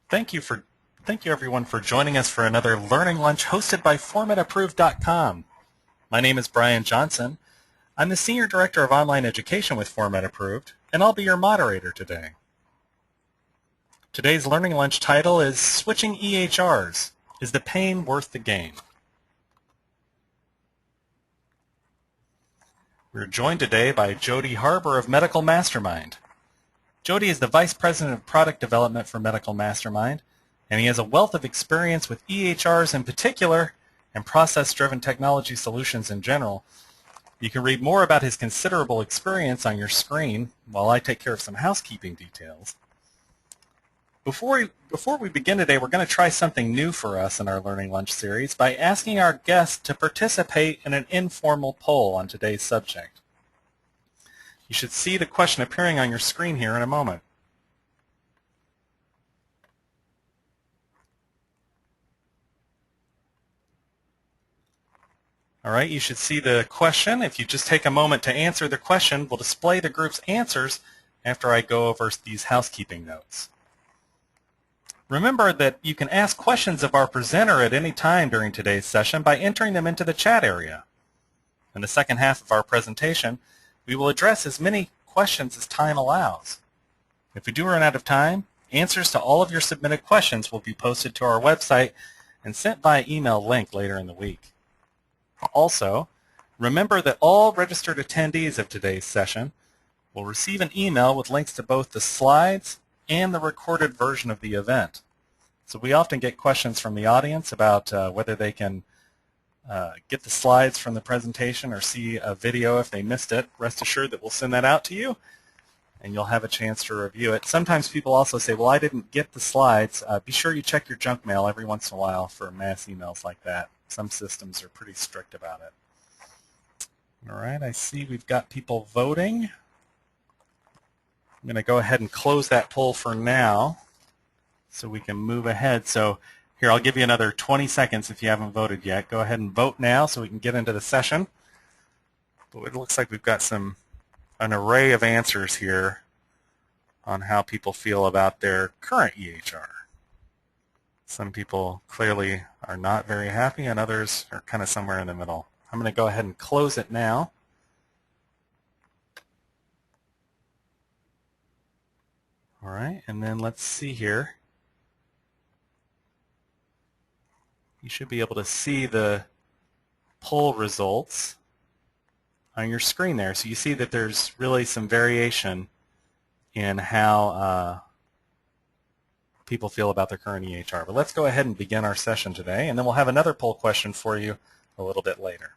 Thank you everyone for joining us for another Learning Lunch hosted by FormatApproved.com. My name is Brian Johnson. I'm the Senior Director of Online Education with Format Approved, and I'll be your moderator today. Today's Learning Lunch title is Switching EHRs. Is the pain worth the gain? We're joined today by Jody Harbour of Medical Mastermind. Jody is the Vice President of Product Development for Medical Mastermind, and he has a wealth of experience with EHRs in particular and process-driven technology solutions in general. You can read more about his considerable experience on your screen while I take care of some housekeeping details. Before we begin today, we're going to try something new for us in our Learning Lunch series by asking our guests to participate in an informal poll on today's subject. You should see the question appearing on your screen here in a moment. All right, you should see the question. If you just take a moment to answer the question, we'll display the group's answers after I go over these housekeeping notes. Remember that you can ask questions of our presenter at any time during today's session by entering them into the chat area. In the second half of our presentation, we will address as many questions as time allows. If we do run out of time, answers to all of your submitted questions will be posted to our website and sent by email link later in the week. Also, remember that all registered attendees of today's session will receive an email with links to both the slides and the recorded version of the event. So we often get questions from the audience about whether they can get the slides from the presentation or see a video if they missed it. Rest assured that we'll send that out to you and you'll have a chance to review it. Sometimes people also say, well, I didn't get the slides. Be sure you check your junk mail every once in a while for mass emails like that. Some systems are pretty strict about it. All right, I see we've got people voting. I'm going to go ahead and close that poll for now so we can move ahead. So here, I'll give you another 20 seconds if you haven't voted yet. Go ahead and vote now so we can get into the session. But it looks like we've got an array of answers here on how people feel about their current EHR. Some people clearly are not very happy, and others are kind of somewhere in the middle. I'm going to go ahead and close it now. All right, and then let's see here. You should be able to see the poll results on your screen there. So you see that there's really some variation in how people feel about their current EHR. But let's go ahead and begin our session today, and then we'll have another poll question for you a little bit later.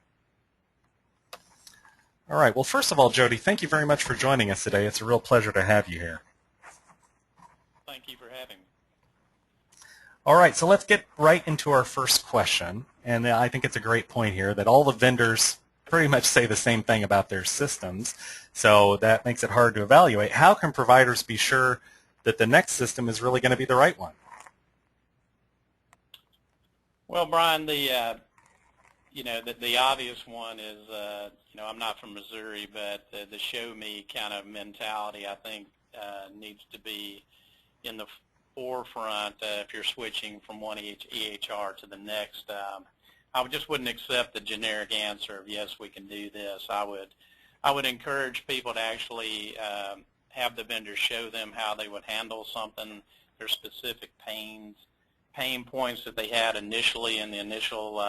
All right, well, first of all, Jody, thank you very much for joining us today. It's a real pleasure to have you here. Thank you for having me. All right, so let's get right into our first question. And I think it's a great point here that all the vendors pretty much say the same thing about their systems. So that makes it hard to evaluate. How can providers be sure that the next system is really going to be the right one? Well, Brian, the obvious one is, I'm not from Missouri, but the show me kind of mentality, I think, needs to be in the forefront if you're switching from one EHR to the next. I just wouldn't accept the generic answer of yes, we can do this. I would encourage people to actually have the vendor show them how they would handle something, their specific pain points that they had initially in the initial.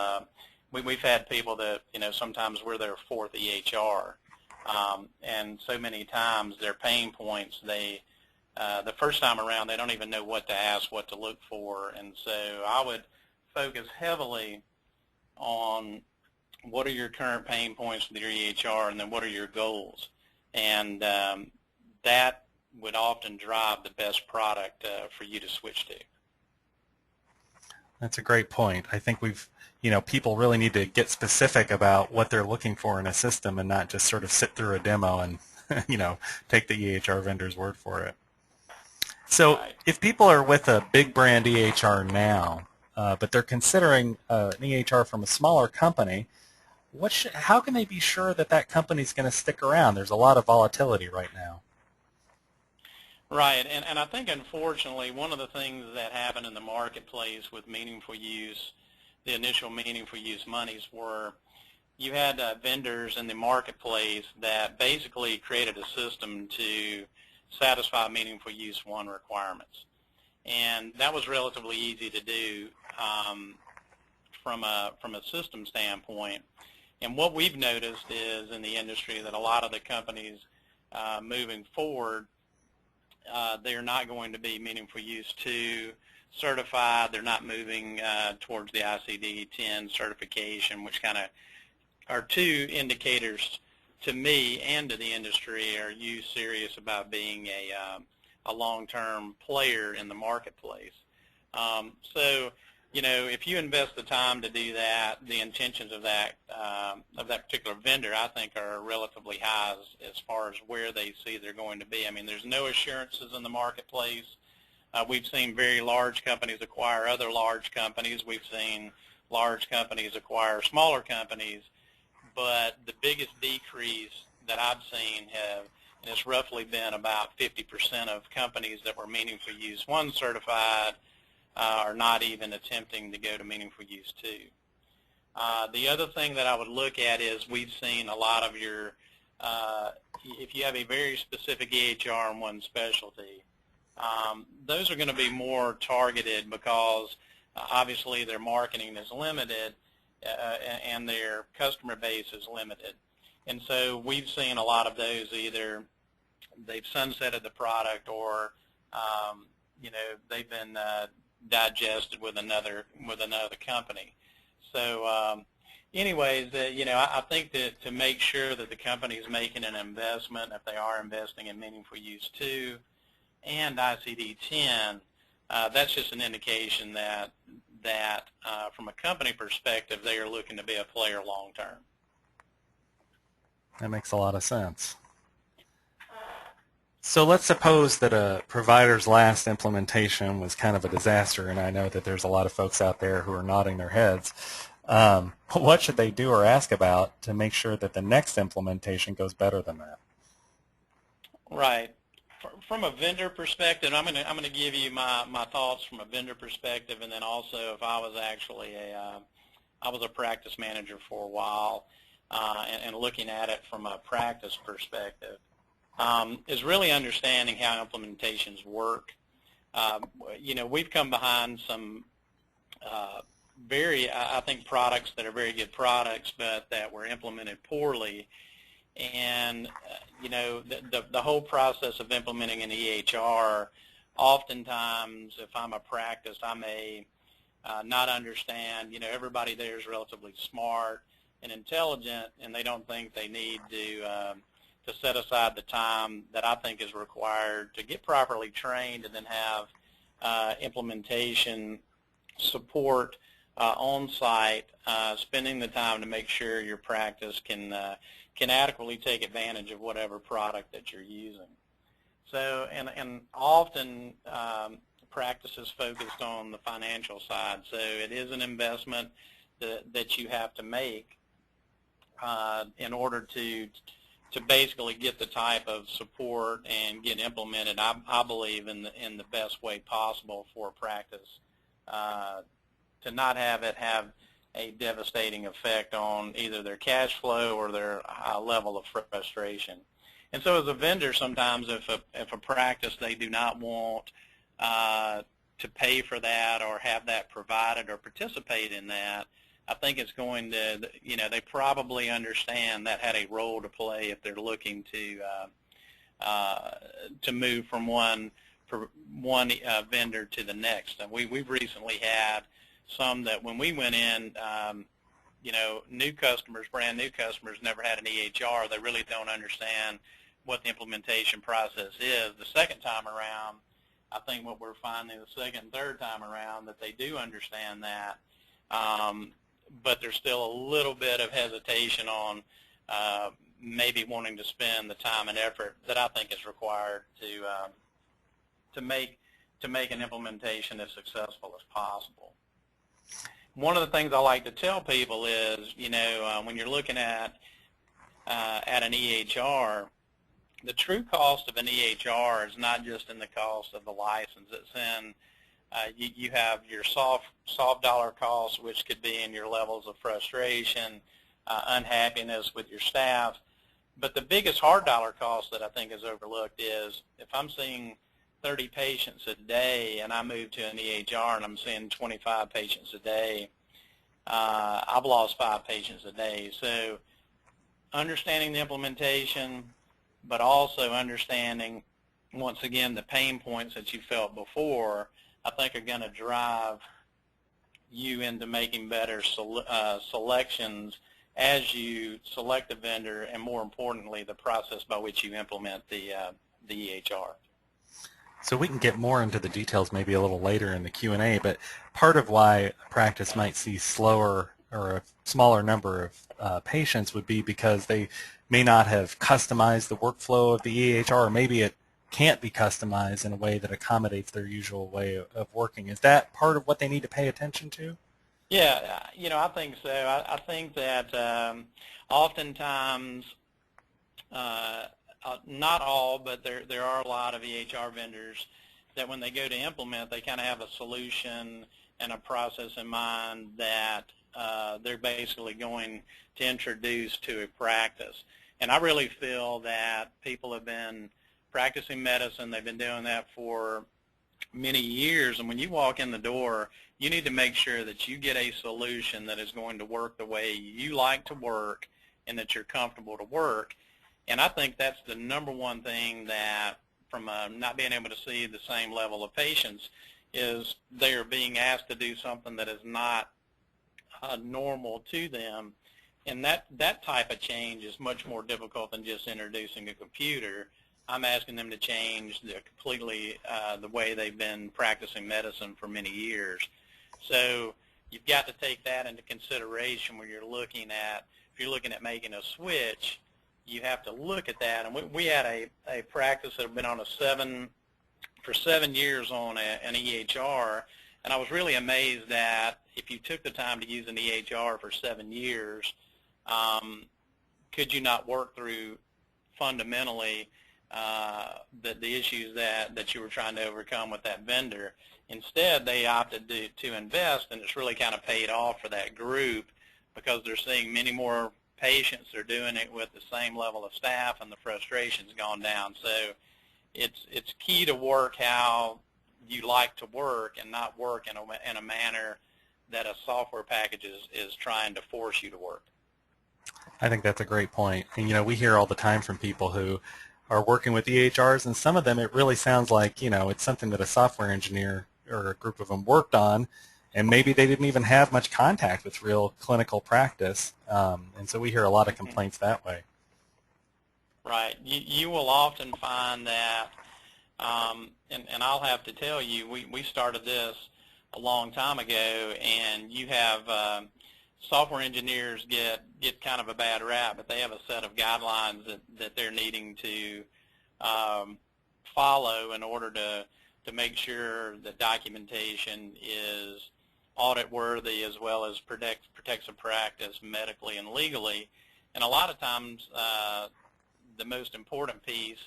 We've had people that sometimes we're their fourth EHR, and so many times their pain points the first time around they don't even know what to ask, what to look for, and so I would focus heavily on what are your current pain points with your EHR, and then what are your goals, and that would often drive the best product for you to switch to. That's a great point. I think people really need to get specific about what they're looking for in a system and not just sort of sit through a demo and, take the EHR vendor's word for it. So if people are with a big brand EHR now, but they're considering an EHR from a smaller company, how can they be sure that that company's going to stick around? There's a lot of volatility right now. Right, and I think unfortunately one of the things that happened in the marketplace with meaningful use, the initial meaningful use monies were you had vendors in the marketplace that basically created a system to satisfy meaningful use one requirements. And that was relatively easy to do from a system standpoint. And what we've noticed is in the industry that a lot of the companies moving forward, they're not going to be meaningful use 2 certified. They're not moving towards the ICD-10 certification, which kind of are 2 indicators to me and to the industry. Are you serious about being a long-term player in the marketplace? So, you know, if you invest the time to do that, the intentions of that particular vendor, I think, are relatively high as far as where they see they're going to be. I mean, there's no assurances in the marketplace. We've seen very large companies acquire other large companies. We've seen large companies acquire smaller companies. But the biggest decrease that I've seen and it's roughly been about 50% of companies that were meaningful use 1 certified are not even attempting to go to meaningful use 2. The other thing that I would look at is we've seen a lot of your, if you have a very specific EHR in one specialty, those are going to be more targeted because obviously their marketing is limited and their customer base is limited. And so we've seen a lot of those either they've sunsetted the product or you know, they've been digested with another company. So anyways, you know, I think that to make sure that the company is making an investment, if they are investing in meaningful use 2 and ICD-10, that's just an indication that from a company perspective, they are looking to be a player long term. That makes a lot of sense. So let's suppose that a provider's last implementation was kind of a disaster, and I know that there's a lot of folks out there who are nodding their heads. What should they do or ask about to make sure that the next implementation goes better than that? Right. From a vendor perspective, I'm gonna give you my thoughts from a vendor perspective, and then also if I was actually I was a practice manager for a while, and looking at it from a practice perspective, is really understanding how implementations work. You know, we've come behind some I think products that are very good products, but that were implemented poorly. And you know, the whole process of implementing an EHR, oftentimes, if I'm a practice, I may not understand. You know, everybody there is relatively smart and intelligent, and they don't think they need to set aside the time that I think is required to get properly trained and then have implementation support on site, spending the time to make sure your practice can adequately take advantage of whatever product that you're using. So, and often practices focused on the financial side. So it is an investment that you have to make in order to basically get the type of support and get implemented, I believe, in the best way possible for a practice, to not have it have a devastating effect on either their cash flow or their level of frustration. And so as a vendor, sometimes if a practice, they do not want to pay for that or have that provided or participate in that, I think it's going to, you know, they probably understand that had a role to play if they're looking to move from one vendor to the next. And we've recently had some that when we went in, you know, new customers, brand new customers, never had an EHR. They really don't understand what the implementation process is. The second time around, I think what we're finding the second and third time around that they do understand that, but there's still a little bit of hesitation on maybe wanting to spend the time and effort that I think is required to make an implementation as successful as possible. One of the things I like to tell people is, you know, when you're looking at an EHR, the true cost of an EHR is not just in the cost of the license. It's in you have your soft dollar costs, which could be in your levels of frustration, unhappiness with your staff. But the biggest hard dollar cost that I think is overlooked is if I'm seeing 30 patients a day and I move to an EHR and I'm seeing 25 patients a day, I've lost 5 patients a day. So understanding the implementation, but also understanding, once again, the pain points that you felt before, I think are going to drive you into making better selections as you select a vendor, and more importantly, the process by which you implement the EHR. So we can get more into the details maybe a little later in the Q&A, but part of why a practice might see slower or a smaller number of patients would be because they may not have customized the workflow of the EHR, or maybe it can't be customized in a way that accommodates their usual way of working. Is that part of what they need to pay attention to? Yeah, I think so. I think that oftentimes, not all, but there are a lot of EHR vendors that when they go to implement, they kind of have a solution and a process in mind that they're basically going to introduce to a practice. And I really feel that people have been practicing medicine, they've been doing that for many years, and when you walk in the door, you need to make sure that you get a solution that is going to work the way you like to work and that you're comfortable to work. And I think that's the number one thing that, from not being able to see the same level of patients, is they are being asked to do something that is not normal to them. And that type of change is much more difficult than just introducing a computer. I'm asking them to change completely the way they've been practicing medicine for many years. So you've got to take that into consideration when you're looking at, if you're looking at making a switch, you have to look at that. And we had a practice that had been on for 7 years on an EHR, and I was really amazed that if you took the time to use an EHR for 7 years, could you not work through fundamentally the issues that you were trying to overcome with that vendor. Instead, they opted to invest, and it's really kind of paid off for that group because they're seeing many more patients. They're doing it with the same level of staff, and the frustration's gone down. So it's key to work how you like to work and not work in a manner that a software package is trying to force you to work. I think that's a great point. And, we hear all the time from people who are working with EHRs, and some of them it really sounds like, it's something that a software engineer or a group of them worked on, and maybe they didn't even have much contact with real clinical practice. And so we hear a lot of complaints that way. Right. You will often find that, and I'll have to tell you, we started this a long time ago, and you have software engineers get kind of a bad rap, but they have a set of guidelines that they're needing to follow in order to make sure the documentation is audit worthy as well as protects a practice medically and legally. And a lot of times the most important piece,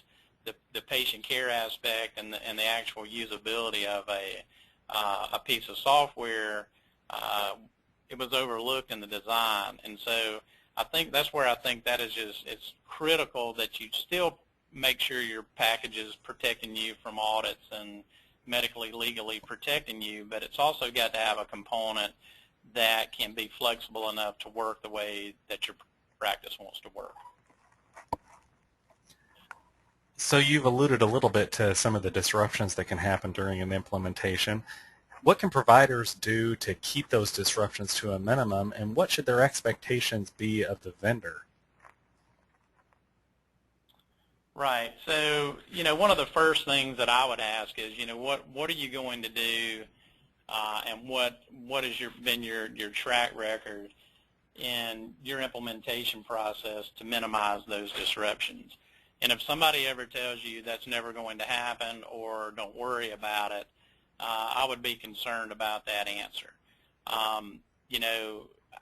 the patient care aspect and the actual usability of a piece of software, it was overlooked in the design. And so I think that's where I think that is it's critical that you still make sure your package is protecting you from audits and medically, legally protecting you, but it's also got to have a component that can be flexible enough to work the way that your practice wants to work. So you've alluded a little bit to some of the disruptions that can happen during an implementation. What can providers do to keep those disruptions to a minimum, and what should their expectations be of the vendor? Right. So, one of the first things that I would ask is, what are you going to do, and what has been your track record in your implementation process to minimize those disruptions? And if somebody ever tells you that's never going to happen or don't worry about it, I would be concerned about that answer.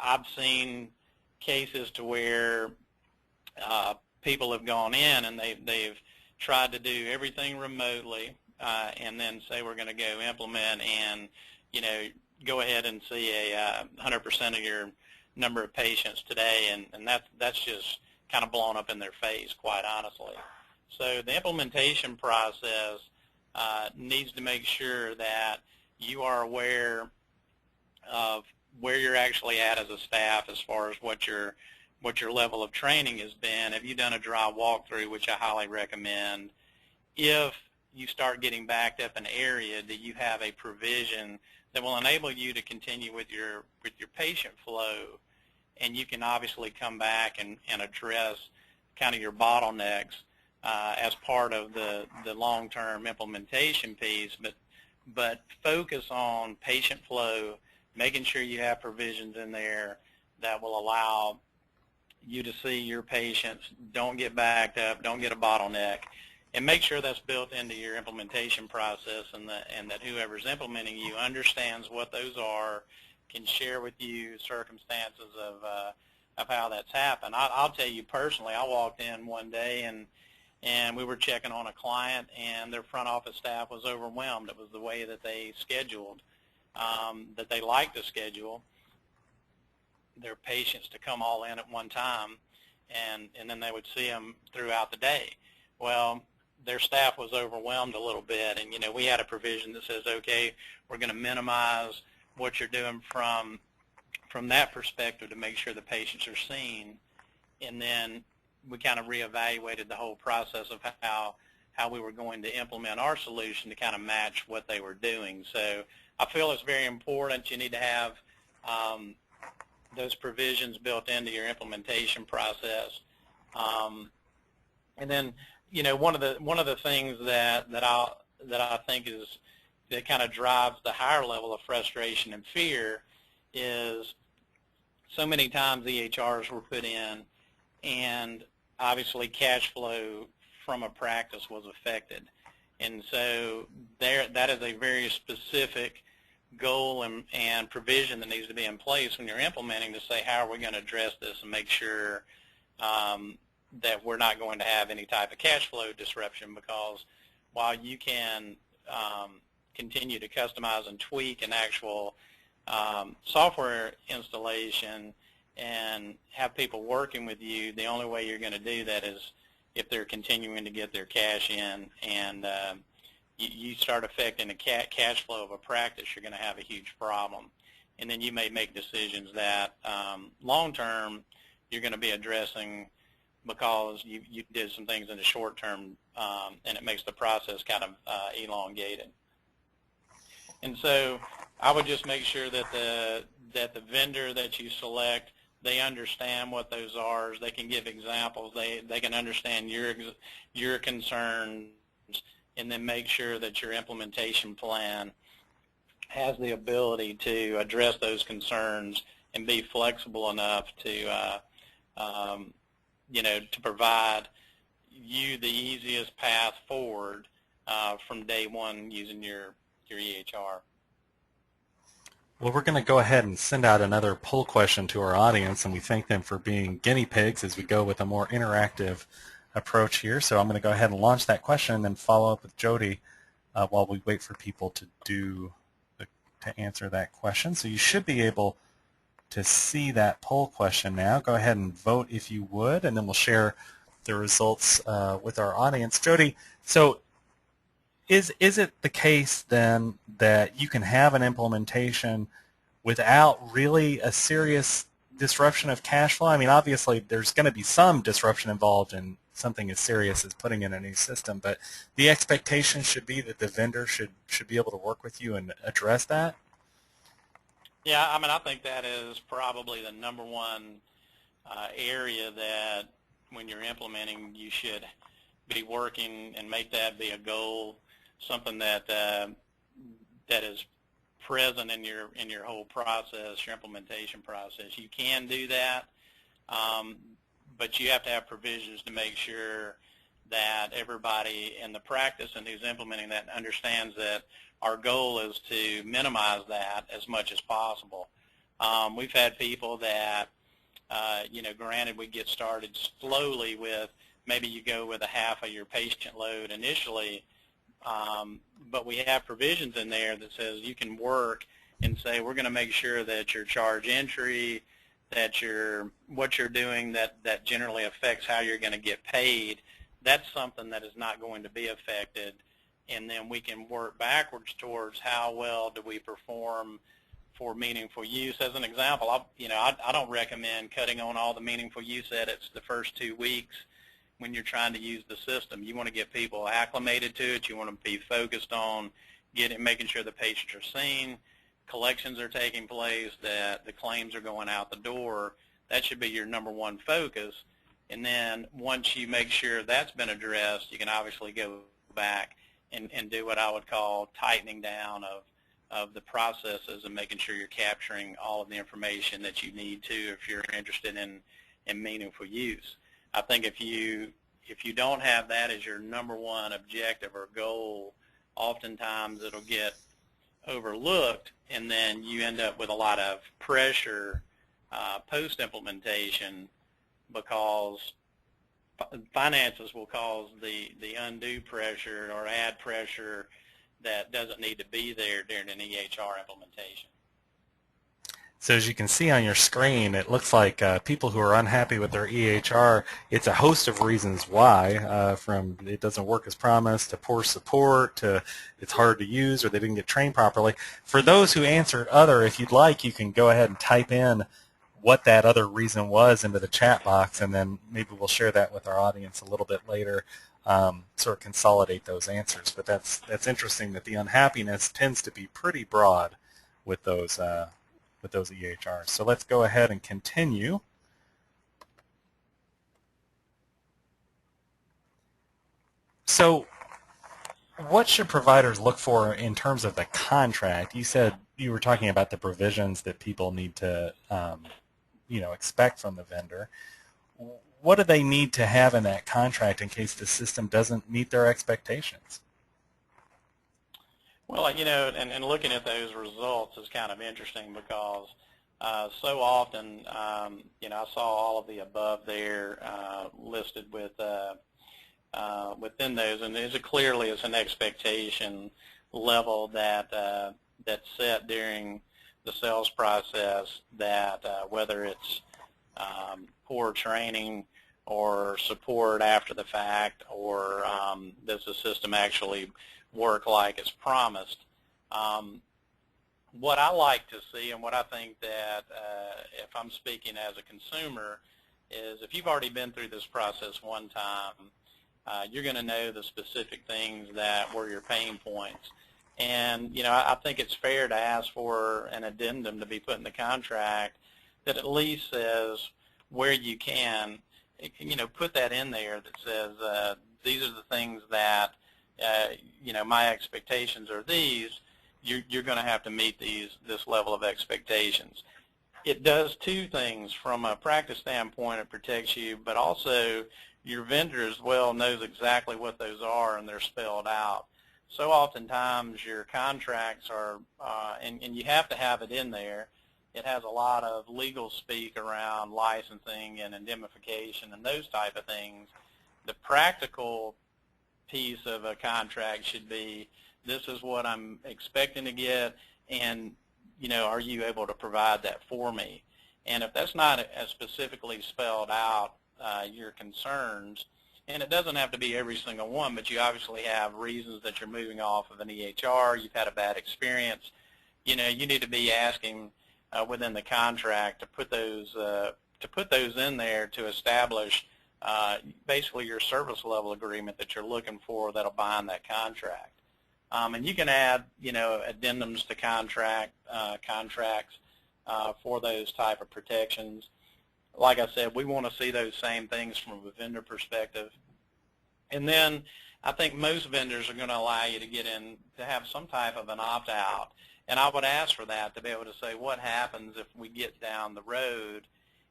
I've seen cases to where people have gone in and they've tried to do everything remotely, and then say we're going to go implement and, you know, go ahead and see a 100% of your number of patients today, and that's just kind of blown up in their face, quite honestly. So the implementation process needs to make sure that you are aware of where you're actually at as a staff as far as what your level of training has been. Have you done a dry walkthrough, which I highly recommend? If you start getting backed up in an area, that you have a provision that will enable you to continue with your patient flow, and you can obviously come back and address kind of your bottlenecks as part of the long-term implementation piece, but focus on patient flow, making sure you have provisions in there that will allow you to see your patients, don't get backed up, don't get a bottleneck, and make sure that's built into your implementation process, and that whoever's implementing you understands what those are, can share with you circumstances of how that's happened. I'll tell you personally, I walked in one day and we were checking on a client, and their front office staff was overwhelmed. It was the way that they scheduled, that they like to schedule their patients to come all in at one time, and then they would see them throughout the day. Well, their staff was overwhelmed a little bit, and, you know, we had a provision that says, okay, we're going to minimize what you're doing from that perspective to make sure the patients are seen, and then we kind of reevaluated the whole process of how we were going to implement our solution to kind of match what they were doing. So I feel it's very important. You need to have those provisions built into your implementation process. And then, you know, one of the things that I think is that kind of drives the higher level of frustration and fear is so many times EHRs were put in, and obviously cash flow from a practice was affected. And so that is a very specific goal and provision that needs to be in place when you're implementing, to say, how are we going to address this and make sure that we're not going to have any type of cash flow disruption, because while you can continue to customize and tweak an actual software installation and have people working with you, the only way you're going to do that is if they're continuing to get their cash in, and you start affecting the cash flow of a practice, you're going to have a huge problem. And then you may make decisions that long term you're going to be addressing because you did some things in the short term, and it makes the process kind of elongated. And so I would just make sure that the vendor that you select, they understand what those are. They can give examples. They can understand your concerns, and then make sure that your implementation plan has the ability to address those concerns and be flexible enough to you know, to provide you the easiest path forward from day one using your EHR. Well, we're going to go ahead and send out another poll question to our audience, and we thank them for being guinea pigs as we go with a more interactive approach here. So I'm going to go ahead and launch that question and then follow up with Jody while we wait for people to answer that question. So you should be able to see that poll question now. Go ahead and vote if you would, and then we'll share the results with our audience. Jody, so is it the case then that you can have an implementation without really a serious disruption of cash flow? I mean, obviously there's going to be some disruption involved in something as serious as putting in a new system, but the expectation should be that the vendor should be able to work with you and address that? Yeah, I mean, I think that is probably the number one area that when you're implementing, you should be working and make that be a goal, something that that is present in your whole process, your implementation process. You can do that, but you have to have provisions to make sure that everybody in the practice and who's implementing that understands that our goal is to minimize that as much as possible. We've had people that, you know, granted we get started slowly with maybe you go with a half of your patient load initially, but we have provisions in there that says you can work and say we're going to make sure that your charge entry, that what you're doing that generally affects how you're going to get paid, that's something that is not going to be affected. And then we can work backwards towards how well do we perform for meaningful use. As an example, I don't recommend cutting on all the meaningful use edits the first 2 weeks when you're trying to use the system. You want to get people acclimated to it. You want to be focused on making sure the patients are seen, collections are taking place, that the claims are going out the door. That should be your number one focus. And then once you make sure that's been addressed, you can obviously go back and do what I would call tightening down of the processes and making sure you're capturing all of the information that you need to if you're interested in meaningful use. I think if you don't have that as your number one objective or goal, oftentimes it'll get overlooked, and then you end up with a lot of pressure post-implementation, because finances will cause the undue pressure or add pressure that doesn't need to be there during an EHR implementation. So as you can see on your screen, it looks like people who are unhappy with their EHR, it's a host of reasons why, from it doesn't work as promised, to poor support, to it's hard to use, or they didn't get trained properly. For those who answered other, if you'd like, you can go ahead and type in what that other reason was into the chat box, and then maybe we'll share that with our audience a little bit later, sort of consolidate those answers. But that's interesting that the unhappiness tends to be pretty broad with those EHRs. So let's go ahead and continue. So what should providers look for in terms of the contract? You said you were talking about the provisions that people need to expect from the vendor. What do they need to have in that contract in case the system doesn't meet their expectations? Well, and looking at those results is kind of interesting, because so often, I saw all of the above there listed within those, and there's clearly is an expectation level that's set during the sales process, that whether it's poor training or support after the fact, or does the system actually work like it's promised. What I like to see, and what I think that if I'm speaking as a consumer, is if you've already been through this process one time, you're going to know the specific things that were your pain points. And I think it's fair to ask for an addendum to be put in the contract that at least says where you can, put that in there that says these are the things that my expectations are these. You're going to have to meet this level of expectations. It does two things. From a practice standpoint, it protects you, but also your vendor as well knows exactly what those are, and they're spelled out. So oftentimes your contracts are, and you have to have it in there, it has a lot of legal speak around licensing and indemnification and those type of things. The practical piece of a contract should be, this is what I'm expecting to get, and are you able to provide that for me? And if that's not as specifically spelled out, your concerns, and it doesn't have to be every single one, but you obviously have reasons that you're moving off of an EHR, you've had a bad experience, you need to be asking within the contract to put those in there to establish basically your service level agreement that you're looking for that'll bind that contract. And you can add, addendums to contracts for those type of protections. Like I said, we want to see those same things from a vendor perspective. And then I think most vendors are going to allow you to get in to have some type of an opt-out. And I would ask for that, to be able to say, what happens if we get down the road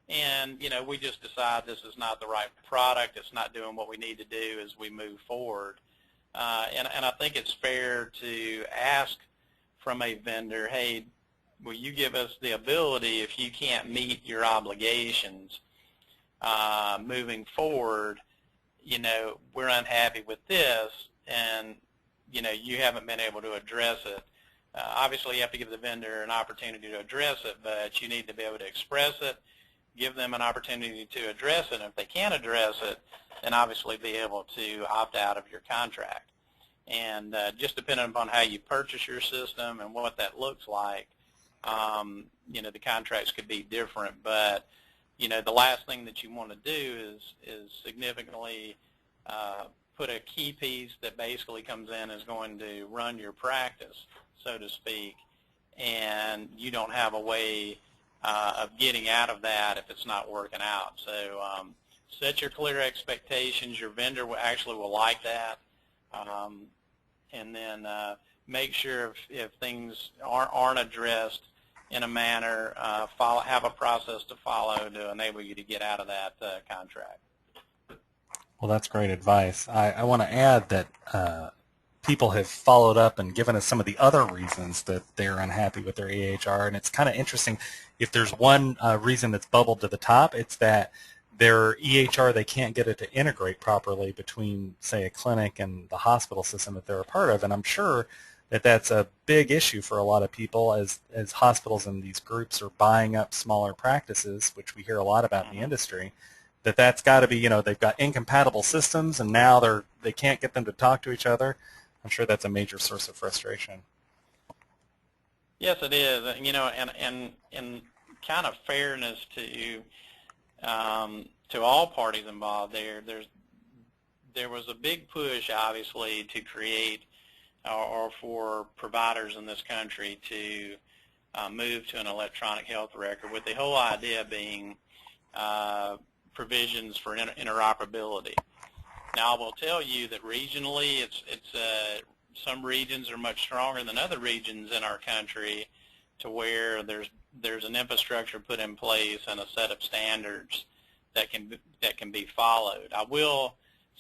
and, we just decide this is not the right product, it's not doing what we need to do as we move forward. And I think it's fair to ask from a vendor, hey, will you give us the ability, if you can't meet your obligations moving forward, we're unhappy with this, and, you haven't been able to address it. Obviously, you have to give the vendor an opportunity to address it, but you need to be able to express it, give them an opportunity to address it, and if they can't address it, then obviously be able to opt out of your contract. And just depending upon how you purchase your system and what that looks like, the contracts could be different. But, the last thing that you want to do is significantly put a key piece that basically comes in is going to run your practice, so to speak, and you don't have a way of getting out of that if it's not working out. So set your clear expectations. Your vendor will like that. And then make sure if things aren't addressed in a manner, have a process to follow to enable you to get out of that contract. Well, that's great advice. I want to add that people have followed up and given us some of the other reasons that they're unhappy with their EHR, and it's kind of interesting. If there's one reason that's bubbled to the top, it's that their EHR, they can't get it to integrate properly between, say, a clinic and the hospital system that they're a part of. And I'm sure that that's a big issue for a lot of people as hospitals and these groups are buying up smaller practices, which we hear a lot about in the industry, that's got to be, they've got incompatible systems and now they can't get them to talk to each other. I'm sure that's a major source of frustration. Yes, it is. And kind of fairness to all parties involved there was a big push, obviously, to create or for providers in this country to move to an electronic health record, with the whole idea being provisions for interoperability. Now, I will tell you that regionally, some regions are much stronger than other regions in our country, to where there's an infrastructure put in place and a set of standards that can be followed. I will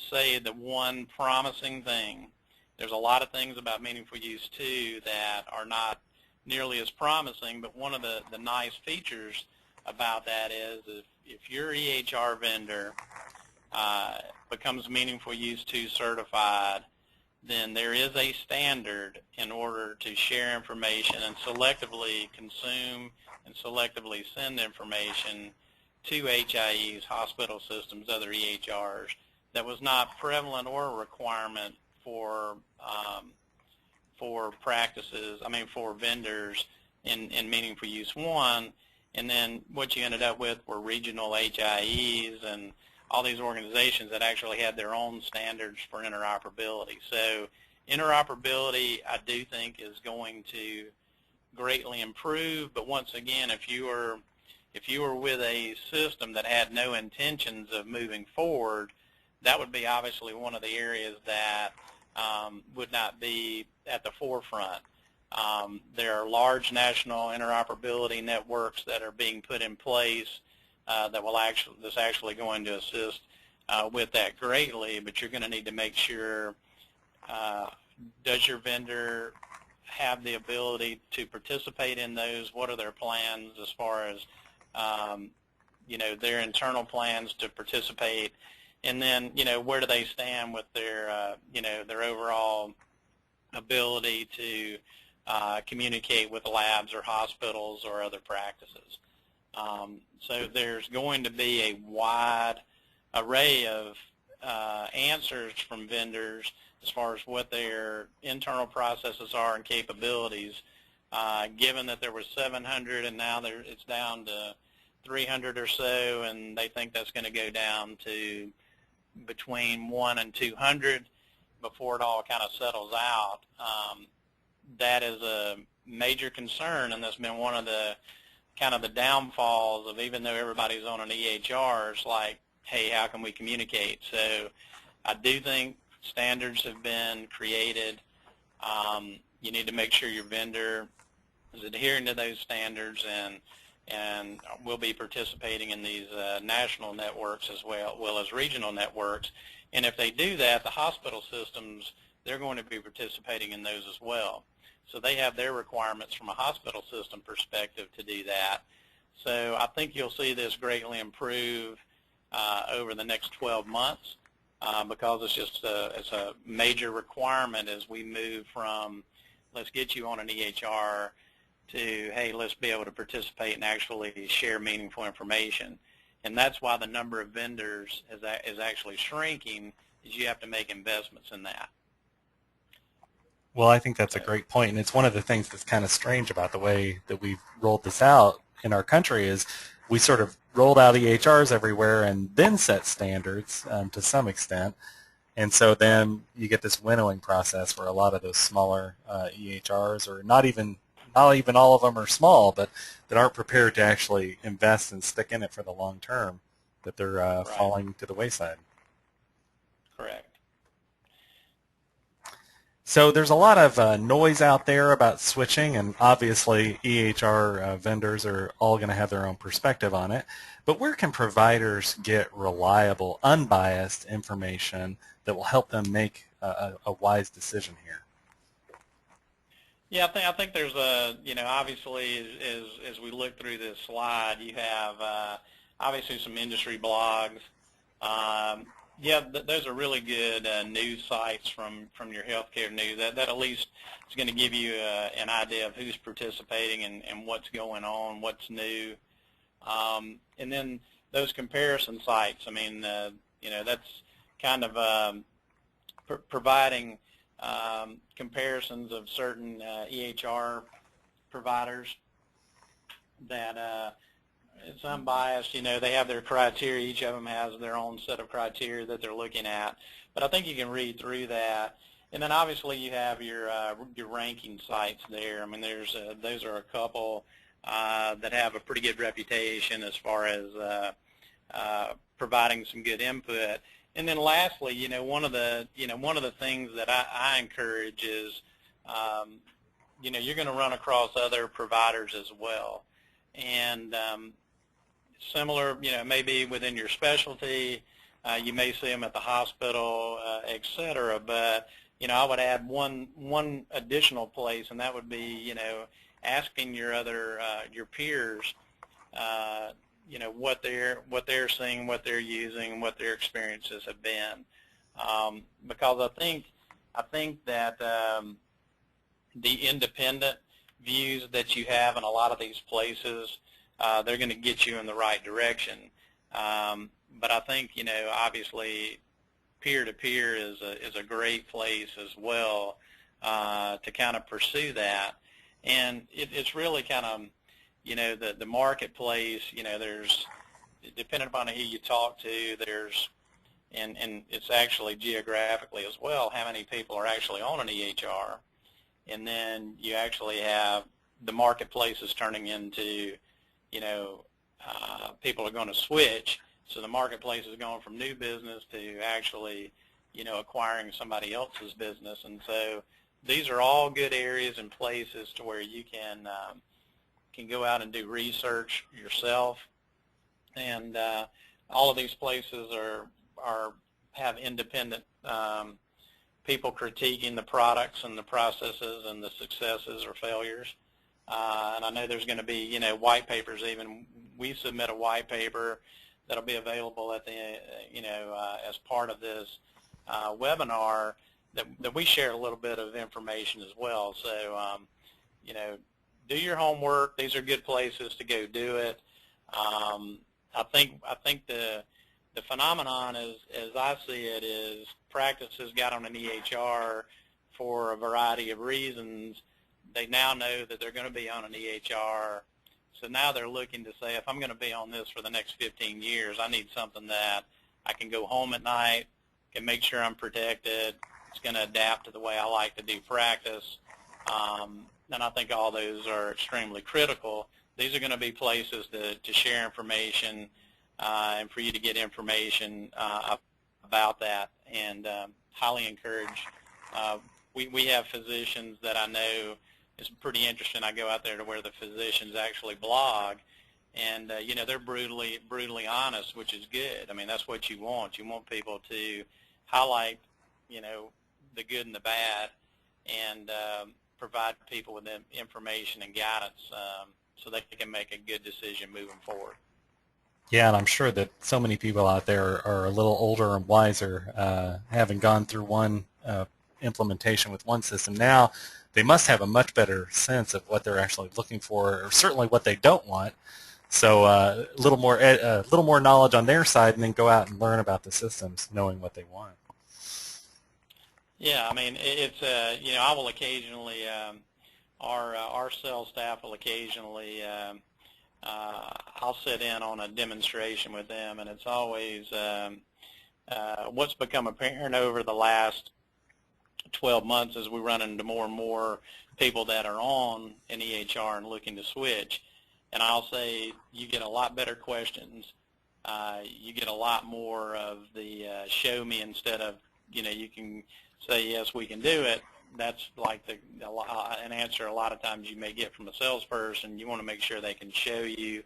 say the one promising thing, there's a lot of things about Meaningful Use 2 that are not nearly as promising, but one of the nice features about that is if your EHR vendor becomes Meaningful Use 2 certified, then there is a standard in order to share information and selectively consume and selectively send information to HIEs, hospital systems, other EHRs, that was not prevalent or a requirement for practices, for vendors in Meaningful Use 1. And then what you ended up with were regional HIEs and all these organizations that actually had their own standards for interoperability. So interoperability, I do think, is going to greatly improve. But once again, if you were with a system that had no intentions of moving forward, that would be obviously one of the areas that would not be at the forefront. There are large national interoperability networks that are being put in place that's actually going to assist with that greatly, but you're going to need to make sure, does your vendor have the ability to participate in those? What are their plans as far as their internal plans to participate? And then, where do they stand with their overall ability to communicate with labs or hospitals or other practices? So there's going to be a wide array of answers from vendors as far as what their internal processes are and capabilities, given that there were 700 and now it's down to 300 or so, and they think that's going to go down to between 1 and 200 before it all kind of settles out. That is a major concern, and that's been one of the kind of the downfalls of, even though everybody's on an EHR, it's like, hey, how can we communicate? So I do think standards have been created. You need to make sure your vendor is adhering to those standards and will be participating in these national networks as well as regional networks. And if they do that, the hospital systems, they're going to be participating in those as well. So they have their requirements from a hospital system perspective to do that. So I think you'll see this greatly improve over the next 12 months. because it's a major requirement as we move from let's get you on an EHR to, hey, let's be able to participate and actually share meaningful information. And that's why the number of vendors is actually shrinking, is you have to make investments in that. Well, I think that's a great point, and it's one of the things that's kind of strange about the way that we've rolled this out in our country is we sort of rolled out EHRs everywhere and then set standards to some extent, and so then you get this winnowing process where a lot of those smaller EHRs, or not even all of them are small, but that aren't prepared to actually invest and stick in it for the long term, that they're Right. falling to the wayside. Correct. So there's a lot of noise out there about switching, and obviously EHR vendors are all going to have their own perspective on it. But where can providers get reliable, unbiased information that will help them make a wise decision here? Yeah, I think there's obviously as we look through this slide, you have obviously some industry blogs. Yeah, those are really good news sites from your healthcare news. That at least is going to give you an idea of who's participating and what's going on, what's new. And then those comparison sites, I mean, that's kind of providing comparisons of certain EHR providers that it's unbiased. They have their criteria. Each of them has their own set of criteria that they're looking at. But I think you can read through that. And then obviously you have your ranking sites there. I mean, those are a couple that have a pretty good reputation as far as providing some good input. And then lastly, one of the things that I encourage is, you're going to run across other providers as well. And similar, maybe within your specialty, you may see them at the hospital, et cetera. But, I would add one additional place, and that would be, asking your peers, what they're seeing, what they're using, what their experiences have been. Because I think that the independent views that you have in a lot of these places, they're going to get you in the right direction. But I think, obviously peer-to-peer is a great place as well to kind of pursue that. And it's really kind of, the marketplace, there's, depending upon who you talk to, there's, and it's actually geographically as well, how many people are actually on an EHR. And then you actually have the marketplace is turning into, people are going to switch. So the marketplace is going from new business to actually, acquiring somebody else's business. And so these are all good areas and places to where you can go out and do research yourself. And all of these places have independent people critiquing the products and the processes and the successes or failures. And I know there's going to be, white papers even. We submit a white paper that'll be available at the, as part of this webinar that we share a little bit of information as well. So, do your homework. These are good places to go do it. I think the phenomenon is, as I see it, is practices got on an EHR for a variety of reasons. They now know that they're going to be on an EHR, so now they're looking to say, if I'm going to be on this for the next 15 years, I need something that I can go home at night, can make sure I'm protected, it's going to adapt to the way I like to do practice, and I think all those are extremely critical. These are going to be places to share information and for you to get information about that, and highly encourage. We have physicians that I know is pretty interesting. I go out there to where the physicians actually blog, and they're brutally honest, which is good. I mean, that's what you want. You want people to highlight, the good and the bad, and provide people with information and guidance so they can make a good decision moving forward. Yeah, and I'm sure that so many people out there are a little older and wiser, having gone through one implementation with one system. Now they must have a much better sense of what they're actually looking for, or certainly what they don't want. So a little more knowledge on their side, and then go out and learn about the systems, knowing what they want. Yeah, I mean, it's I will occasionally our sales staff will occasionally I'll sit in on a demonstration with them, and it's always what's become apparent over the last 12 months as we run into more and more people that are on an EHR and looking to switch. And I'll say you get a lot better questions. You get a lot more of the show me instead of, you can say, yes, we can do it. That's like an answer a lot of times you may get from a salesperson. You want to make sure they can show you,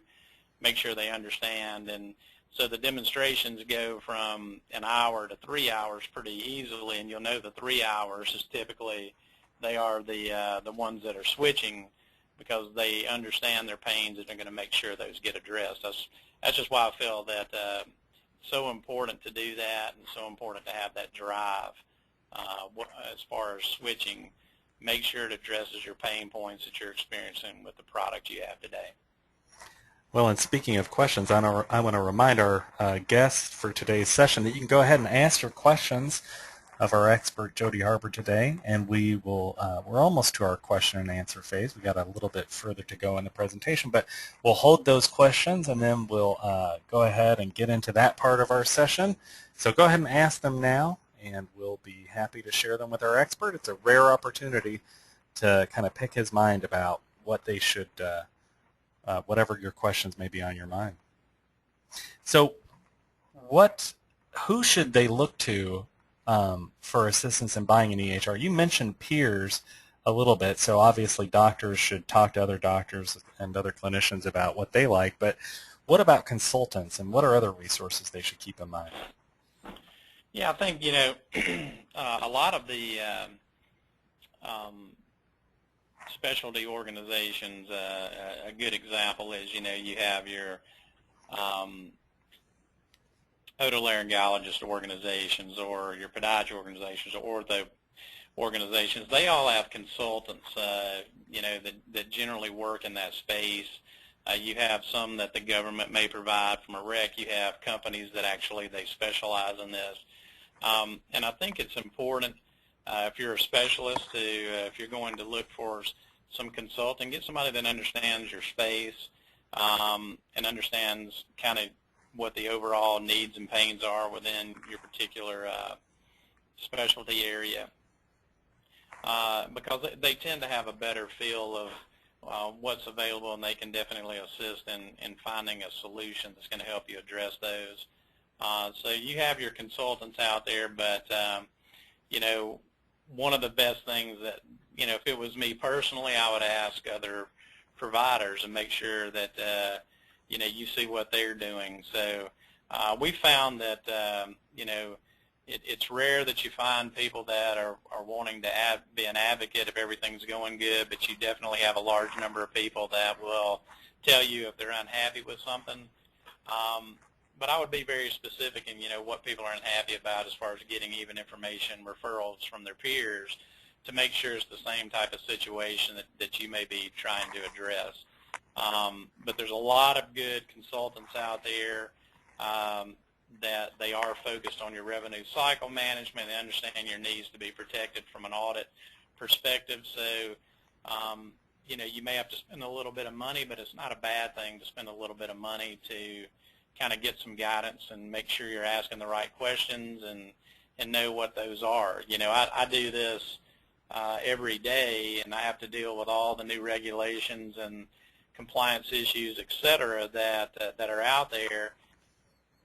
make sure they understand. And so the demonstrations go from an hour to 3 hours pretty easily, and you'll know the 3 hours is typically, they are the ones that are switching because they understand their pains and they're going to make sure those get addressed. That's just why I feel that it's so important to do that and so important to have that drive. As far as switching, make sure it addresses your pain points that you're experiencing with the product you have today. Well, and speaking of questions, I want to remind our guests for today's session that you can go ahead and ask your questions of our expert, Jody Harbour, today, and we're almost to our question and answer phase. We got a little bit further to go in the presentation, but we'll hold those questions, and then we'll go ahead and get into that part of our session. So go ahead and ask them now, and we'll be happy to share them with our expert. It's a rare opportunity to kind of pick his mind about what they should, whatever your questions may be on your mind. So who should they look to for assistance in buying an EHR? You mentioned peers a little bit, so obviously doctors should talk to other doctors and other clinicians about what they like, but what about consultants, and what are other resources they should keep in mind? Yeah, I think, a lot of the specialty organizations, a good example is, you have your otolaryngologist organizations or your podiatry organizations or ortho organizations. They all have consultants, that generally work in that space. You have some that the government may provide from a rec. You have companies that actually they specialize in this. And I think it's important if you're a specialist if you're going to look for some consulting, get somebody that understands your space and understands kind of what the overall needs and pains are within your particular specialty area, because they tend to have a better feel of what's available, and they can definitely assist in finding a solution that's going to help you address those. So you have your consultants out there, but one of the best things that, if it was me personally, I would ask other providers and make sure that you see what they're doing. So we found that it's rare that you find people that are wanting to be an advocate if everything's going good, but you definitely have a large number of people that will tell you if they're unhappy with something. But I would be very specific in, what people are unhappy about as far as getting even information, referrals from their peers to make sure it's the same type of situation that you may be trying to address. But there's a lot of good consultants out there that they are focused on your revenue cycle management. They understand your needs to be protected from an audit perspective. So, you may have to spend a little bit of money, but it's not a bad thing to spend a little bit of money to kind of get some guidance and make sure you're asking the right questions and know what those are. I do this every day, and I have to deal with all the new regulations and compliance issues, et cetera, that are out there.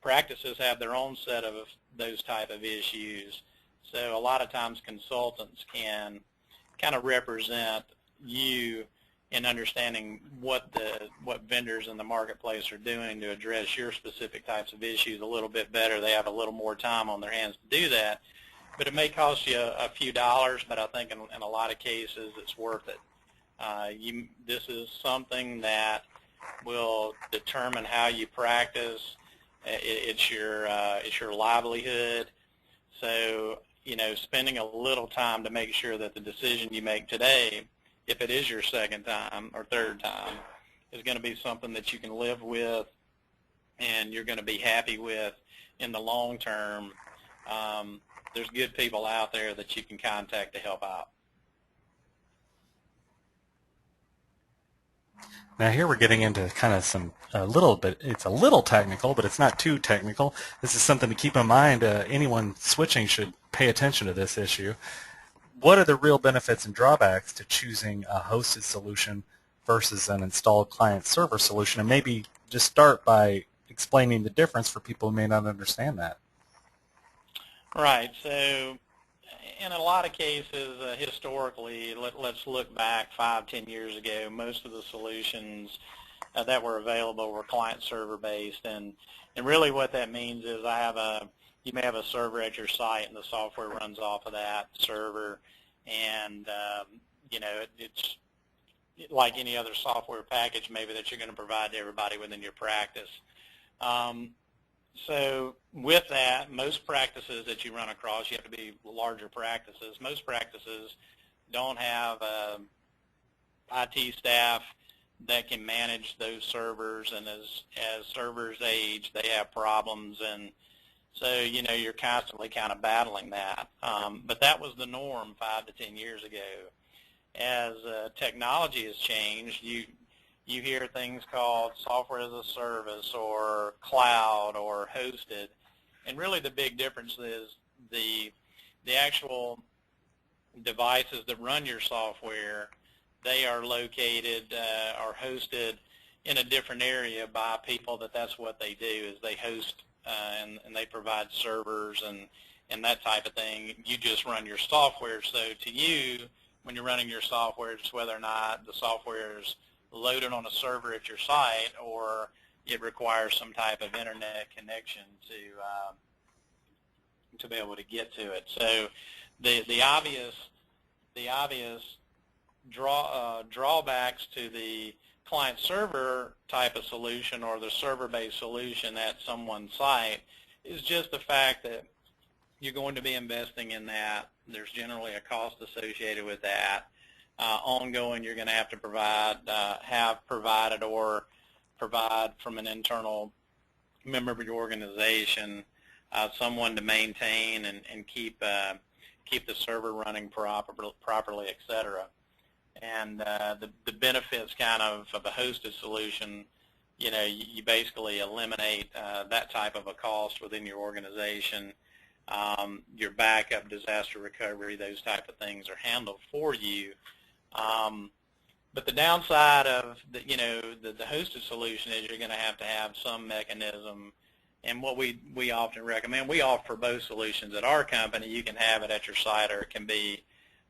Practices have their own set of those type of issues. So a lot of times consultants can kind of represent you in understanding what vendors in the marketplace are doing to address your specific types of issues a little bit better. They have a little more time on their hands to do that, but it may cost you a few dollars, but I think in a lot of cases it's worth it. This is something that will determine how you practice. It's your livelihood. So, spending a little time to make sure that the decision you make today, if it is your second time or third time, is going to be something that you can live with and you're going to be happy with in the long term. There's good people out there that you can contact to help out. Now here we're getting into kind of a little bit, it's a little technical, but it's not too technical. This is something to keep in mind. Anyone switching should pay attention to this issue. What are the real benefits and drawbacks to choosing a hosted solution versus an installed client-server solution? And maybe just start by explaining the difference for people who may not understand that. Right. So in a lot of cases, historically, let's look back 5-10 years ago, most of the solutions that were available were client-server based, and really what that means is you may have a server at your site, and the software runs off of that server, and it's like any other software package maybe that you're going to provide to everybody within your practice. So with that, most practices that you run across, you have to be larger practices. Most practices don't have IT staff that can manage those servers, and as servers age, they have problems, and so you're constantly kind of battling that. But that was the norm 5 to 10 years ago. As technology has changed, you hear things called software as a service or cloud or hosted, and really the big difference is the actual devices that run your software, they are located or hosted in a different area by people that's what they do, is they host and they provide servers and that type of thing. You just run your software. So to you, when you're running your software, it's whether or not the software is loaded on a server at your site or it requires some type of internet connection to be able to get to it. So the obvious drawbacks to the client-server type of solution or the server-based solution at someone's site is just the fact that you're going to be investing in that. There's generally a cost associated with that. Ongoing, you're going to have to have provided or provide from an internal member of your organization someone to maintain and keep the server running properly, et cetera. And the benefits kind of a hosted solution, you basically eliminate that type of a cost within your organization. Your backup, disaster recovery, those type of things are handled for you. But the downside of the hosted solution is you're going to have some mechanism. And what we often recommend, we offer both solutions at our company. You can have it at your site, or it can be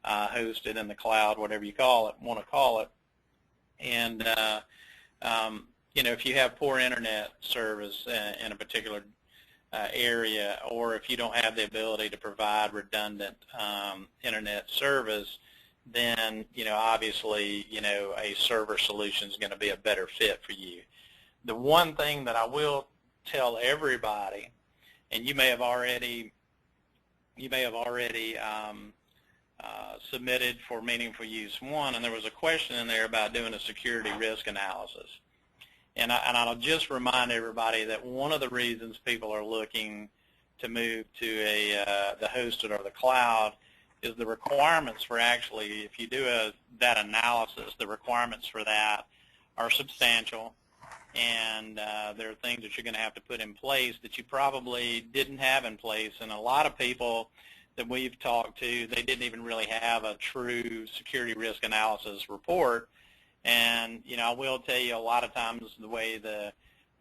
hosted in the cloud, whatever you want to call it. And if you have poor internet service in a particular area, or if you don't have the ability to provide redundant internet service, then obviously a server solution is going to be a better fit for you. The one thing that I will tell everybody, and you may have already submitted for Meaningful Use 1, and there was a question in there about doing a security risk analysis. And I'll just remind everybody that one of the reasons people are looking to move to the hosted or the cloud is the requirements for actually, if you do that analysis, the requirements for that are substantial, and there are things that you're going to have to put in place that you probably didn't have in place. And a lot of people that we've talked to, they didn't even really have a true security risk analysis report. And I will tell you, a lot of times the way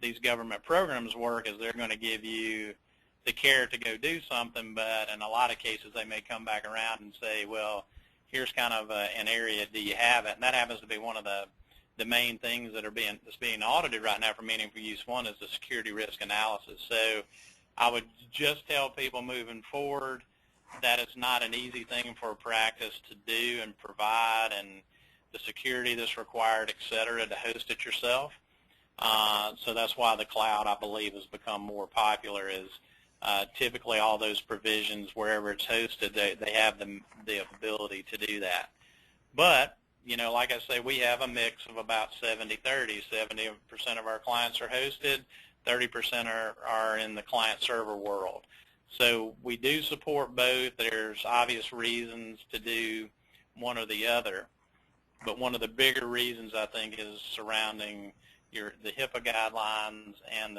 these government programs work is they're going to give you the care to go do something, but in a lot of cases they may come back around and say, well, here's kind of an area, do you have it? And that happens to be one of the main things that's being audited right now for Meaningful Use 1 is the security risk analysis. So I would just tell people moving forward that it's not an easy thing for a practice to do and provide, and the security that's required, et cetera, to host it yourself. So that's why the cloud, I believe, has become more popular. Is typically all those provisions, wherever it's hosted, they have the ability to do that. But, like I say, we have a mix of about 70-30. 70% of our clients are hosted, 30% are in the client-server world. So we do support both. There's obvious reasons to do one or the other. But one of the bigger reasons, I think, is surrounding the HIPAA guidelines and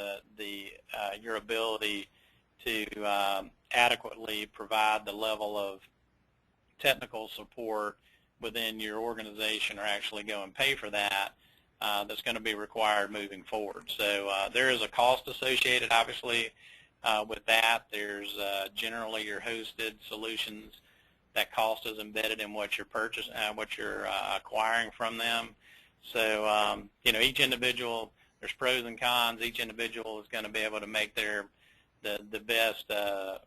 your ability to adequately provide the level of technical support within your organization, or actually go and pay for that, that's going to be required moving forward. So there is a cost associated, obviously, with that. There's generally your hosted solutions. That cost is embedded in what you're acquiring from them. So each individual, there's pros and cons. Each individual is going to be able to make the best the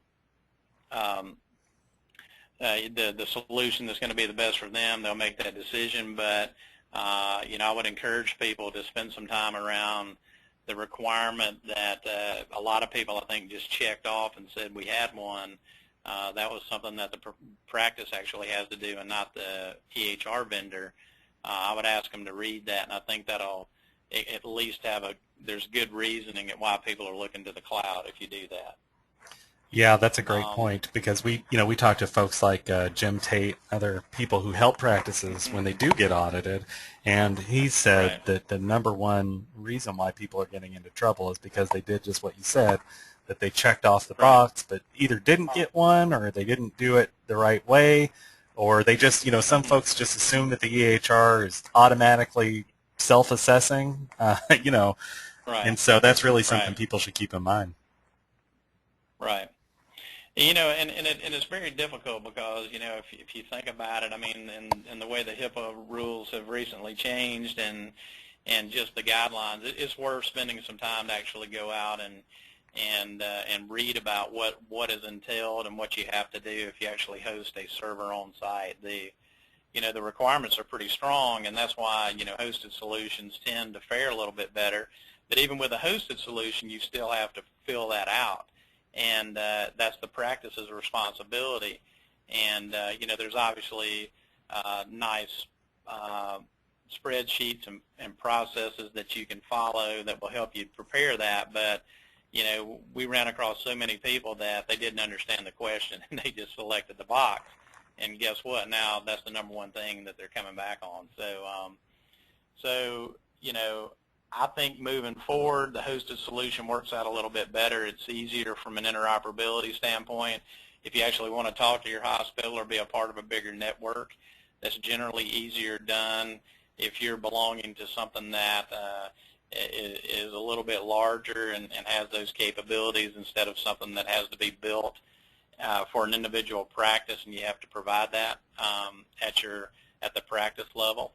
solution that's going to be the best for them. They'll make that decision. But I would encourage people to spend some time around the requirement that a lot of people, I think, just checked off and said we had one. That was something that the practice actually has to do, and not the EHR vendor. I would ask them to read that, and I think that'll at least there's good reasoning at why people are looking to the cloud if you do that. Yeah, that's a great point, because we talk to folks like Jim Tate, other people who help practices when they do get audited, and he said that the number one reason why people are getting into trouble is because they did just what you said, that they checked off the box, but either didn't get one, or they didn't do it the right way, or they just, some folks just assume that the EHR is automatically self-assessing, and so that's really something people should keep in mind. Right. And it's very difficult because, if you think about it, I mean, and the way the HIPAA rules have recently changed, and just the guidelines, it's worth spending some time to actually go out and read about what is entailed and what you have to do if you actually host a server on site. The requirements are pretty strong, and that's why, hosted solutions tend to fare a little bit better. But even with a hosted solution, you still have to fill that out. And that's the practice's responsibility. And, there's obviously nice spreadsheets and processes that you can follow that will help you prepare that. But, we ran across so many people that they didn't understand the question, and they just selected the box. And guess what? Now that's the number one thing that they're coming back on. So, I think moving forward, the hosted solution works out a little bit better. It's easier from an interoperability standpoint. If you actually want to talk to your hospital or be a part of a bigger network, that's generally easier done if you're belonging to something that is a little bit larger and has those capabilities, instead of something that has to be built for an individual practice, and you have to provide that at the practice level.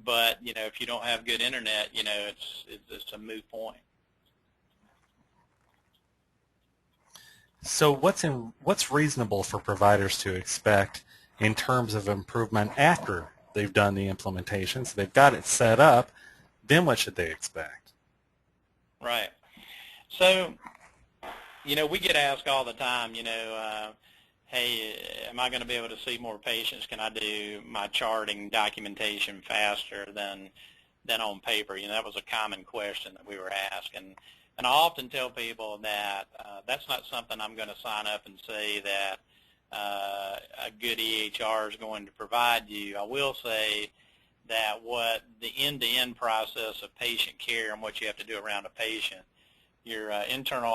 But if you don't have good internet, it's a moot point. So what's reasonable for providers to expect in terms of improvement after they've done the implementation? So they've got it set up. Then what should they expect? Right. So, we get asked all the time, hey, am I going to be able to see more patients? Can I do my charting documentation faster than on paper? That was a common question that we were asked. And I often tell people that that's not something I'm going to sign up and say that a good EHR is going to provide you. I will say that what the end-to-end process of patient care and what you have to do around a patient, your internal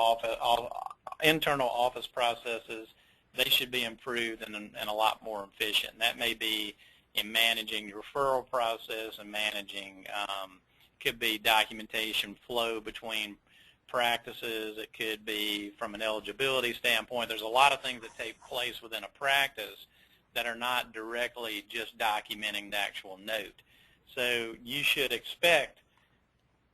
office processes, they should be improved and a lot more efficient. And that may be in managing your referral process and managing, could be documentation flow between practices. It could be from an eligibility standpoint. There's a lot of things that take place within a practice that are not directly just documenting the actual note. So you should expect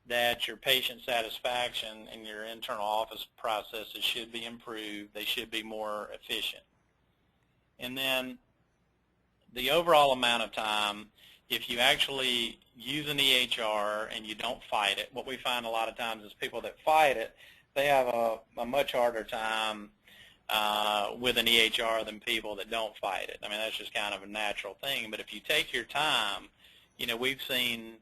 that your patient satisfaction and your internal office processes should be improved. They should be more efficient. And then the overall amount of time, if you actually use an EHR and you don't fight it, what we find a lot of times is people that fight it, they have a much harder time with an EHR than people that don't fight it. I mean, that's just kind of a natural thing. But if you take your time, we've seen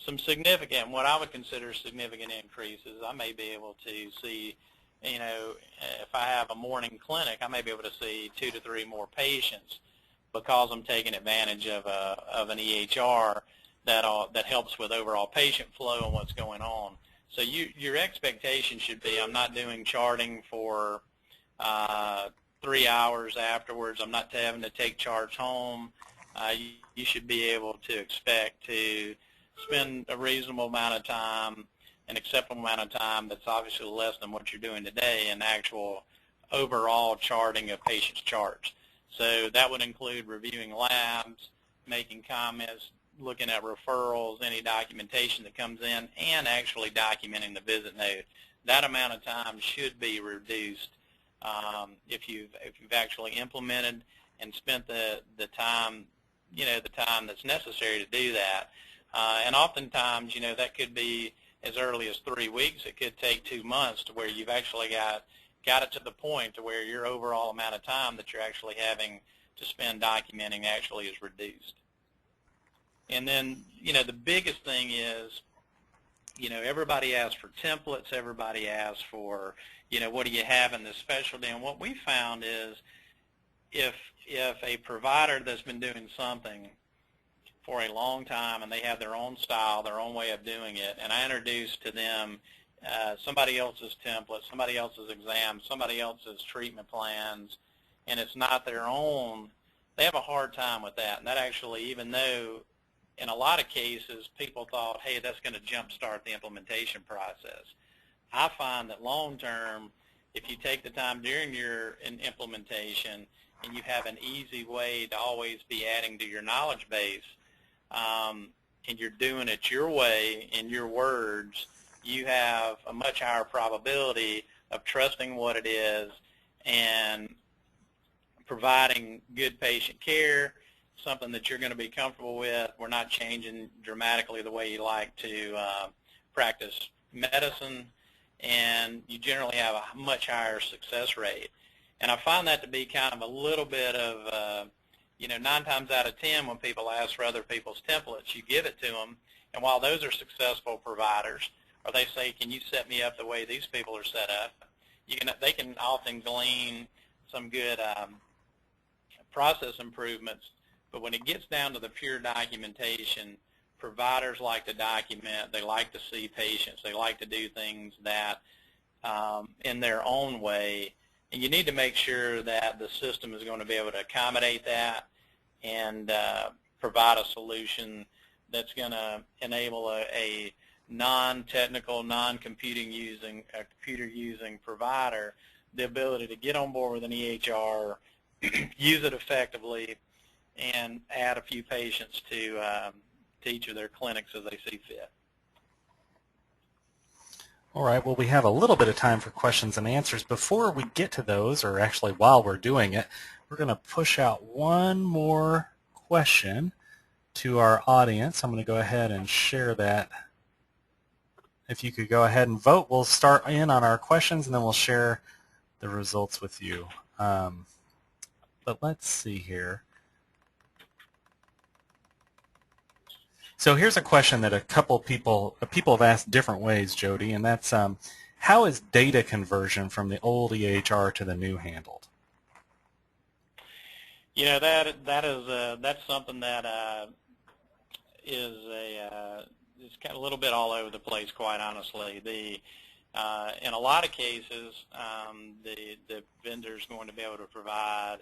some significant, what I would consider significant increases. I may be able to see, if I have a morning clinic, I may be able to see 2 to 3 more patients because I'm taking advantage of an EHR that helps with overall patient flow and what's going on. So your expectation should be, I'm not doing charting for 3 hours afterwards. I'm not having to take charts home. You should be able to expect to spend a reasonable amount of time, an acceptable amount of time that's obviously less than what you're doing today in actual overall charting of patients' charts. So that would include reviewing labs, making comments, looking at referrals, any documentation that comes in, and actually documenting the visit note. That amount of time should be reduced if you've actually implemented and spent the time, the time that's necessary to do that. And oftentimes, that could be as early as 3 weeks. It could take 2 months to where you've actually got it to the point to where your overall amount of time that you're actually having to spend documenting actually is reduced. And then, the biggest thing is, everybody asks for templates. Everybody asks for, what do you have in this specialty? And what we found is if a provider that's been doing something for a long time and they have their own style, their own way of doing it, and I introduce to them somebody else's template, somebody else's exams, somebody else's treatment plans, and it's not their own, they have a hard time with that. And that actually, even though in a lot of cases people thought, hey, that's going to jumpstart the implementation process, I find that long term, if you take the time during your implementation and you have an easy way to always be adding to your knowledge base, and you're doing it your way, in your words, you have a much higher probability of trusting what it is and providing good patient care, something that you're going to be comfortable with. We're not changing dramatically the way you like to practice medicine, and you generally have a much higher success rate. And I find that to be kind of a little bit of, 9 times out of 10 when people ask for other people's templates, you give it to them, and while those are successful providers, or they say, can you set me up the way these people are set up, they can often glean some good process improvements. But when it gets down to the pure documentation, providers like to document, they like to see patients, they like to do things that in their own way, and you need to make sure that the system is going to be able to accommodate that and provide a solution that's going to enable a non-technical, non-computer using provider the ability to get on board with an EHR, use it effectively, and add a few patients to each of their clinics as they see fit. All right, well, we have a little bit of time for questions and answers. Before we get to those, or actually while we're doing it, we're going to push out one more question to our audience. I'm going to go ahead and share that. If you could go ahead and vote, we'll start in on our questions, and then we'll share the results with you. But let's see here. So here's a question that a couple people have asked different ways, Jody, and that's how is data conversion from the old EHR to the new handled? That's something that is it's kind of a little bit all over the place, quite honestly. In a lot of cases, the vendor's going to be able to provide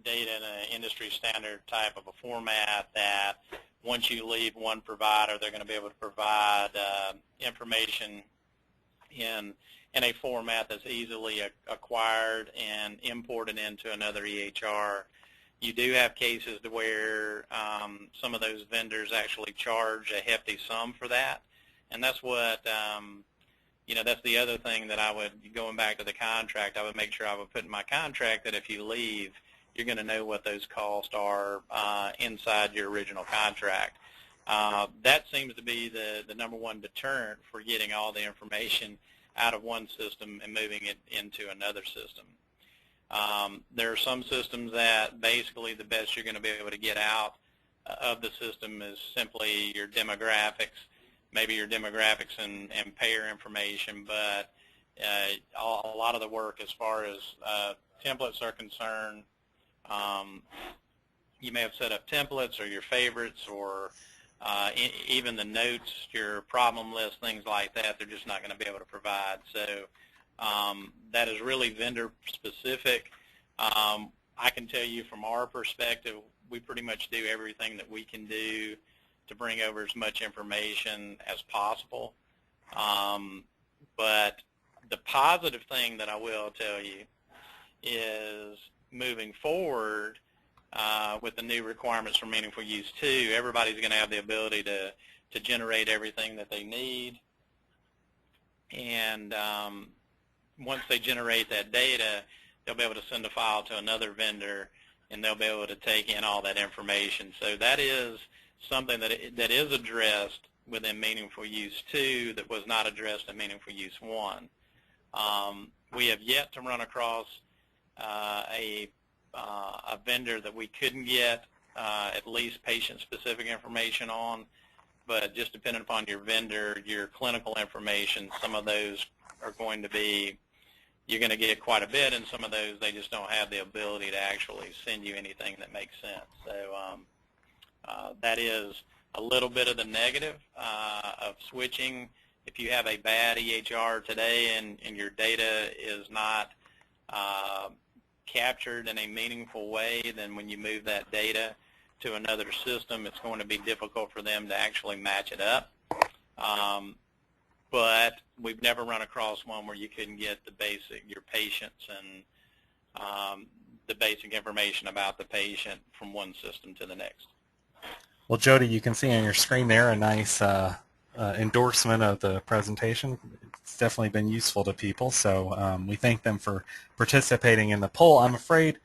data in an industry standard type of a format that once you leave one provider, they're going to be able to provide information in a format that's easily acquired and imported into another EHR. You do have cases to where some of those vendors actually charge a hefty sum for that, and that's what that's the other thing that I would, going back to the contract, I would make sure I would put in my contract that if you leave, you're going to know what those costs are inside your original contract. That seems to be the number one deterrent for getting all the information out of one system and moving it into another system. There are some systems that basically the best you're going to be able to get out of the system is simply your demographics, maybe your demographics and payer information, but a lot of the work as far as templates are concerned, you may have set up templates or your favorites or even the notes, your problem list, things like that, they're just not going to be able to provide. So that is really vendor specific. I can tell you from our perspective, we pretty much do everything that we can do to bring over as much information as possible. But the positive thing that I will tell you is moving forward with the new requirements for Meaningful Use 2, everybody's going to have the ability to generate everything that they need. And once they generate that data, they'll be able to send a file to another vendor, and they'll be able to take in all that information. So that is something that is addressed within Meaningful Use 2 that was not addressed in Meaningful Use 1. We have yet to run across a vendor that we couldn't get at least patient-specific information on, but just depending upon your vendor, your clinical information, some of those are going to be, you're going to get quite a bit, and some of those they just don't have the ability to actually send you anything that makes sense. So that is a little bit of the negative of switching. If you have a bad EHR today and your data is not captured in a meaningful way, then when you move that data to another system, it's going to be difficult for them to actually match it up. But we've never run across one where you couldn't get the basic, your patients and the basic information about the patient from one system to the next. Well, Jody, you can see on your screen there a nice endorsement of the presentation. It's definitely been useful to people, so we thank them for participating in the poll. I'm afraid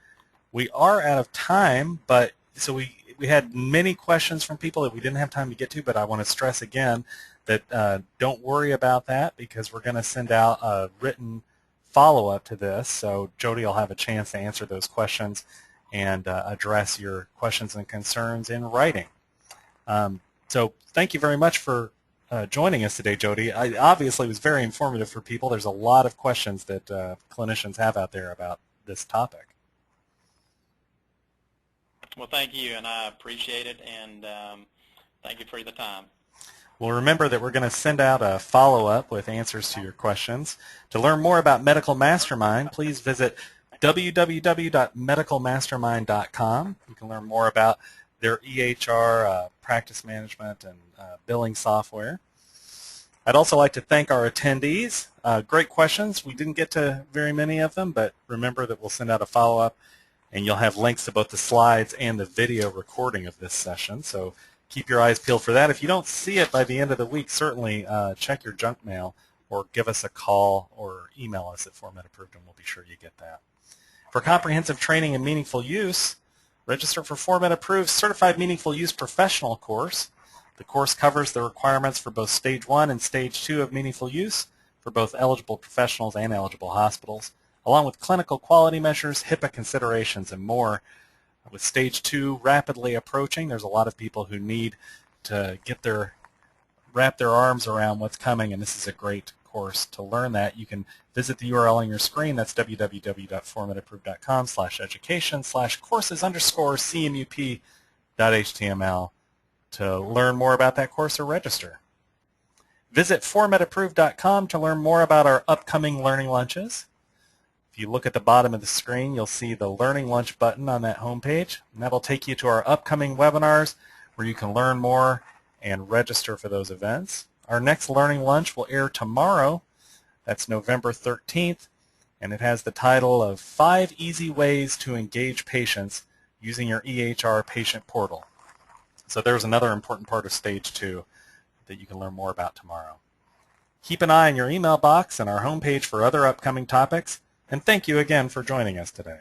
we are out of time, but so we had many questions from people that we didn't have time to get to, but I want to stress again that don't worry about that, because we're going to send out a written follow-up to this, so Jody will have a chance to answer those questions and address your questions and concerns in writing. So thank you very much for joining us today, Jody. Obviously, it was very informative for people. There's a lot of questions that clinicians have out there about this topic. Well, thank you, and I appreciate it, and thank you for the time. Well, remember that we're going to send out a follow-up with answers to your questions. To learn more about Medical Mastermind, please visit www.medicalmastermind.com. You can learn more about their EHR practice management and billing software. I'd also like to thank our attendees. Great questions. We didn't get to very many of them, but remember that we'll send out a follow-up, and you'll have links to both the slides and the video recording of this session. So keep your eyes peeled for that. If you don't see it by the end of the week, certainly check your junk mail or give us a call or email us at ForMed-approved, and we'll be sure you get that. For comprehensive training and meaningful use, register for ForMed-approved Certified Meaningful Use Professional course. The course covers the requirements for both Stage 1 and Stage 2 of meaningful use for both eligible professionals and eligible hospitals, along with clinical quality measures, HIPAA considerations, and more. With Stage 2 rapidly approaching, there's a lot of people who need to wrap their arms around what's coming, and this is a great course to learn that. You can visit the URL on your screen. That's www.formadapproved.com/education/courses_cmup.html to learn more about that course or register. Visit formadapproved.com to learn more about our upcoming learning lunches. If you look at the bottom of the screen, you'll see the Learning Lunch button on that homepage, and that'll take you to our upcoming webinars where you can learn more and register for those events. Our next Learning Lunch will air tomorrow. That's November 13th, and it has the title of 5 Easy Ways to Engage Patients Using Your EHR Patient Portal. So there's another important part of Stage 2 that you can learn more about tomorrow. Keep an eye on your email box and our homepage for other upcoming topics. And thank you again for joining us today.